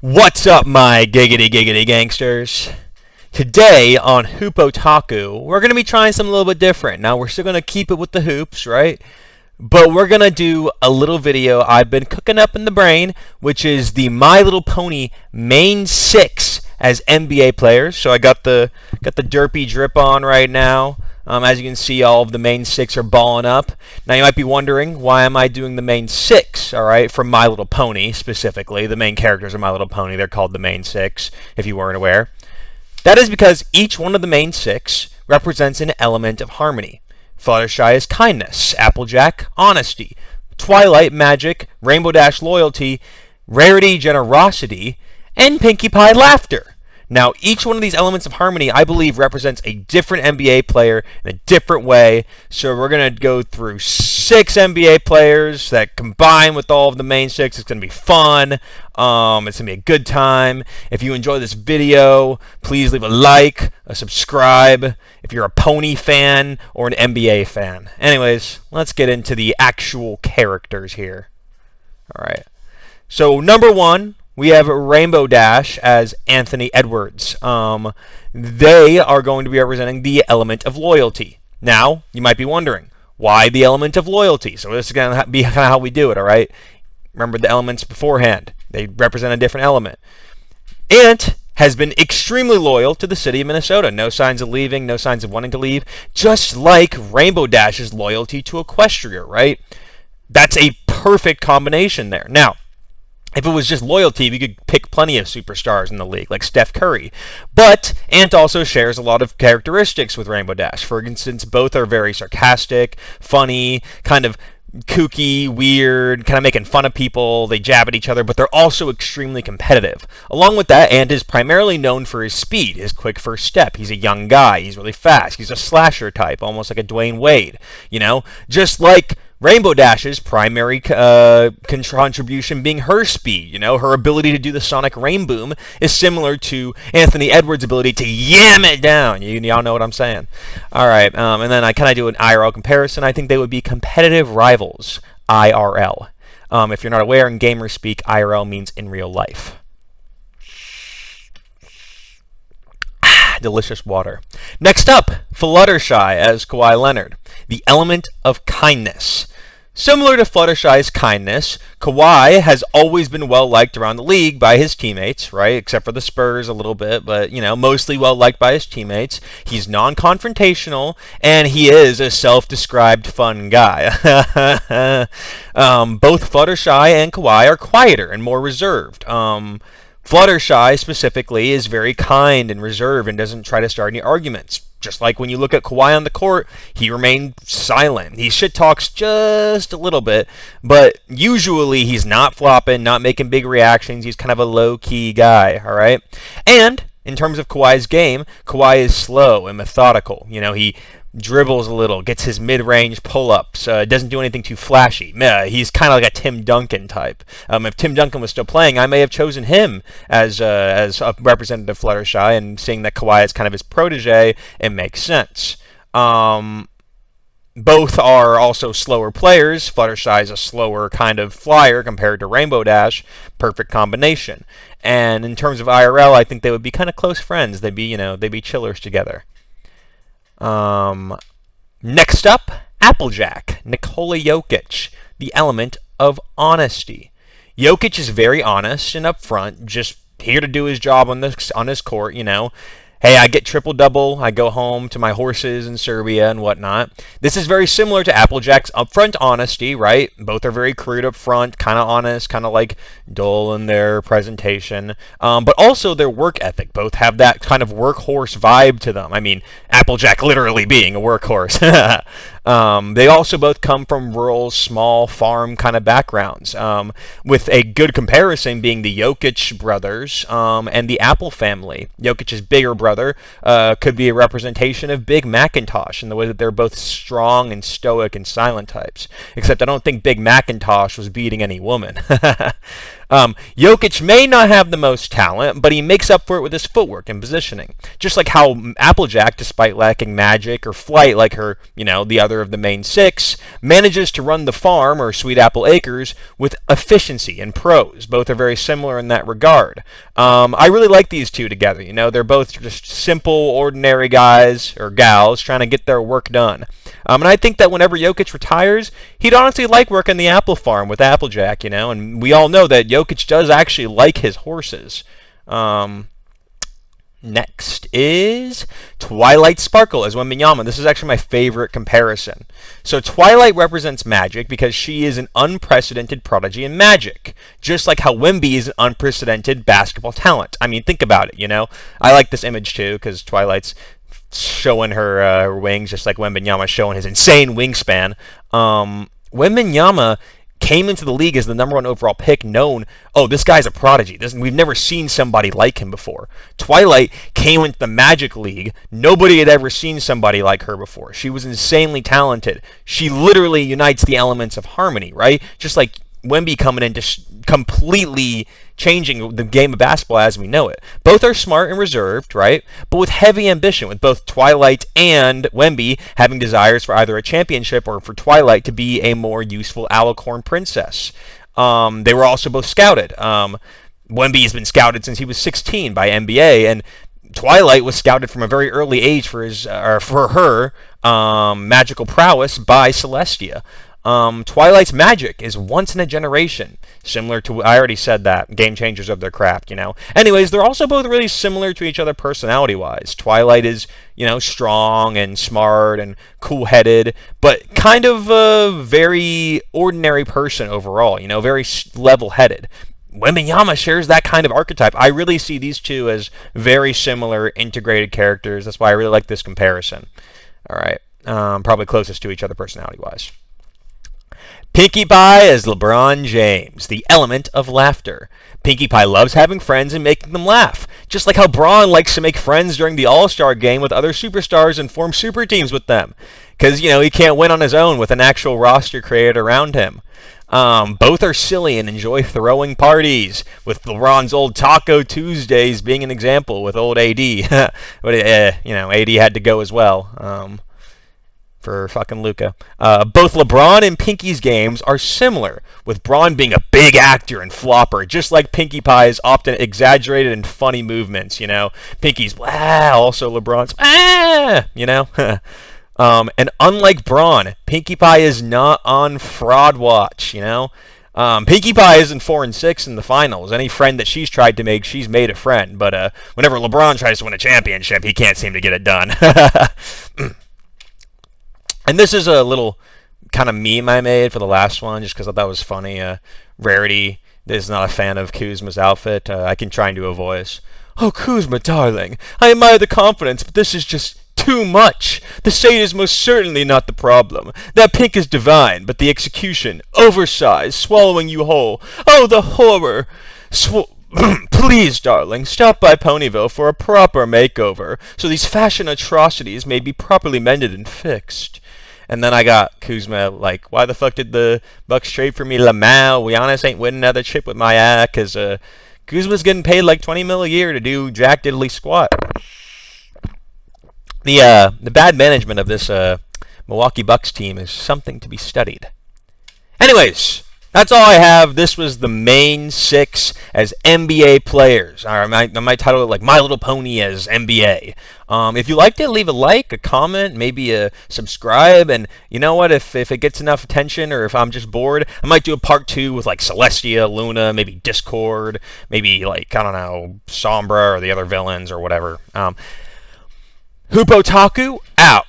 What's up, my giggity gangsters? Today on Hoop Otaku, we're going to be trying something a little bit different. Now, we're still going to keep it with the hoops, right? But we're going to do a little video I've been cooking up in the brain, which is the My Little Pony main six as NBA players. So I got the derpy drip on right now. As you can see, all of the main six are balling up. Now, you might be wondering, why am I doing the main six, all right, for My Little Pony specifically? The main characters of My Little Pony, they're called the main six, if you weren't aware. That is because each one of the main six represents an element of harmony. Fluttershy is kindness, Applejack, honesty, Twilight, magic, Rainbow Dash, loyalty, Rarity, generosity, and Pinkie Pie, laughter. Now, each one of these elements of harmony, I believe, represents a different NBA player in a different way. So we're going to go through 6 NBA players that combine with all of the main six. It's going to be fun. It's going to be a good time. If you enjoy this video, please leave a like, a subscribe, if you're a Pony fan or an NBA fan. Anyways, let's get into the actual characters here. All right. So, number 1. We have Rainbow Dash as Anthony Edwards. They are going to be representing the element of loyalty. Now, you might be wondering, why the element of loyalty? So this is going to be kind of how we do it, all right? Remember the elements beforehand. They represent a different element. Ant has been extremely loyal to the city of Minnesota. No signs of leaving, no signs of wanting to leave. Just like Rainbow Dash's loyalty to Equestria, right? That's a perfect combination there. Now, if it was just loyalty, we could pick plenty of superstars in the league, like Steph Curry. But Ant also shares a lot of characteristics with Rainbow Dash. For instance, both are very sarcastic, funny, kind of kooky, weird, kind of making fun of people. They jab at each other, but they're also extremely competitive. Along with that, Ant is primarily known for his speed, his quick first step. He's a young guy. He's really fast. He's a slasher type, almost like a Dwayne Wade. You know, just like Rainbow Dash's primary contribution being her speed. You know, her ability to do the sonic rain boom is similar to Anthony Edwards' ability to yam it down. Y'all know what I'm saying. All right, and then I kind of do an IRL comparison. I think they would be competitive rivals, IRL. If you're not aware, in gamer speak, IRL means in real life. Delicious water. Next up, Fluttershy as Kawhi Leonard, the element of kindness. Similar to Fluttershy's kindness, Kawhi has always been well-liked around the league by his teammates, right? Except for the Spurs a little bit, but, you know, mostly well-liked by his teammates. He's non-confrontational, and he is a self-described fun guy. Both Fluttershy and Kawhi are quieter and more reserved. Fluttershy, specifically, is very kind and reserved and doesn't try to start any arguments. Just like when you look at Kawhi on the court, he remained silent. He shit-talks just a little bit, but usually he's not flopping, not making big reactions. He's kind of a low-key guy, all right? And in terms of Kawhi's game, Kawhi is slow and methodical. You know, he dribbles a little, gets his mid-range pull-ups, doesn't do anything too flashy. He's kind of like a Tim Duncan type. If Tim Duncan was still playing, I may have chosen him as a representative of Fluttershy, and seeing that Kawhi is kind of his protege, it makes sense. Both are also slower players. Fluttershy is a slower kind of flyer compared to Rainbow Dash. Perfect combination. And in terms of IRL, I think they would be kind of close friends. They'd be chillers together. Next up, Applejack, Nikola Jokic, the element of honesty. Jokic is very honest and upfront, just here to do his job on his court, you know. Hey, I get triple-double, I go home to my horses in Serbia and whatnot. This is very similar to Applejack's upfront honesty, right? Both are very crude up front, kind of honest, kind of like dull in their presentation. But also their work ethic. Both have that kind of workhorse vibe to them. I mean, Applejack literally being a workhorse. They also both come from rural, small farm kind of backgrounds, with a good comparison being the Jokic brothers and the Apple family. Jokic's bigger brother could be a representation of Big Macintosh in the way that they're both strong and stoic and silent types. Except I don't think Big Macintosh was beating any woman. Jokic may not have the most talent, but he makes up for it with his footwork and positioning. Just like how Applejack, despite lacking magic or flight like her, the other of the main six, manages to run the farm, or Sweet Apple Acres, with efficiency and prose. Both are very similar in that regard. I really like these two together. They're both just simple, ordinary guys or gals trying to get their work done. And I think that whenever Jokic retires, he'd honestly like working the apple farm with Applejack, and we all know that Jokic does actually like his horses. Next is Twilight Sparkle as Wembanyama. This is actually my favorite comparison. So Twilight represents magic because she is an unprecedented prodigy in magic, just like how Wemby is an unprecedented basketball talent. I mean, think about it, I like this image too because Twilight's showing her wings, just like Wembanyama showing his insane wingspan. Wembanyama came into the league as the #1 overall pick, known, this guy's a prodigy. We've never seen somebody like him before. Twilight came into the Magic League. Nobody had ever seen somebody like her before. She was insanely talented. She literally unites the elements of harmony, right? Just like Wemby coming in, just completely changing the game of basketball as we know it. Both are smart and reserved, right? But with heavy ambition, with both Twilight and Wemby having desires for either a championship or for Twilight to be a more useful alicorn princess. They were also both scouted. Wemby has been scouted since he was 16 by NBA, and Twilight was scouted from a very early age for her magical prowess by Celestia. Twilight's magic is once in a generation, similar to, I already said that, game changers of their craft, Anyways, they're also both really similar to each other personality-wise. Twilight is, strong and smart and cool-headed, but kind of a very ordinary person overall, very level-headed. Wembanyama shares that kind of archetype. I really see these two as very similar, integrated characters. That's why I really like this comparison. All right, probably closest to each other personality-wise. Pinkie Pie as LeBron James, the element of laughter. Pinkie Pie loves having friends and making them laugh, just like how Braun likes to make friends during the All-Star game with other superstars and form super teams with them. Because, he can't win on his own with an actual roster created around him. Both are silly and enjoy throwing parties, with LeBron's old Taco Tuesdays being an example with old AD. But, AD had to go as well. For fucking Luka. Both LeBron and Pinkie's games are similar, with Braun being a big actor and flopper, just like Pinkie Pie's often exaggerated and funny movements, Pinkie's also LeBron's and unlike Braun, Pinkie Pie is not on fraud watch, Pinkie Pie is in 4-6 in the finals. Any friend that she's tried to make, she's made a friend. But whenever LeBron tries to win a championship, he can't seem to get it done. And this is a little kind of meme I made for the last one, just because I thought it was funny. Rarity is not a fan of Kuzma's outfit. I can try and do a voice. Oh, Kuzma, darling, I admire the confidence, but this is just too much. The shade is most certainly not the problem. That pink is divine, but the execution, oversized, swallowing you whole. Oh, the horror! Please, darling, stop by Ponyville for a proper makeover, so these fashion atrocities may be properly mended and fixed. And then I got Kuzma like, why the fuck did the Bucks trade for me, Lamau? We honest ain't winning another chip with my eye, because Kuzma's getting paid like $20 million a year to do jack diddly squat. The bad management of this Milwaukee Bucks team is something to be studied. Anyways, that's all I have. This was the main 6 as NBA players. I might title it like My Little Pony as NBA. If you liked it, leave a like, a comment, maybe a subscribe. And you know what? If it gets enough attention, or if I'm just bored, I might do a part 2 with like Celestia, Luna, maybe Discord, maybe like, I don't know, Sombra or the other villains or whatever. Hoop Otaku out.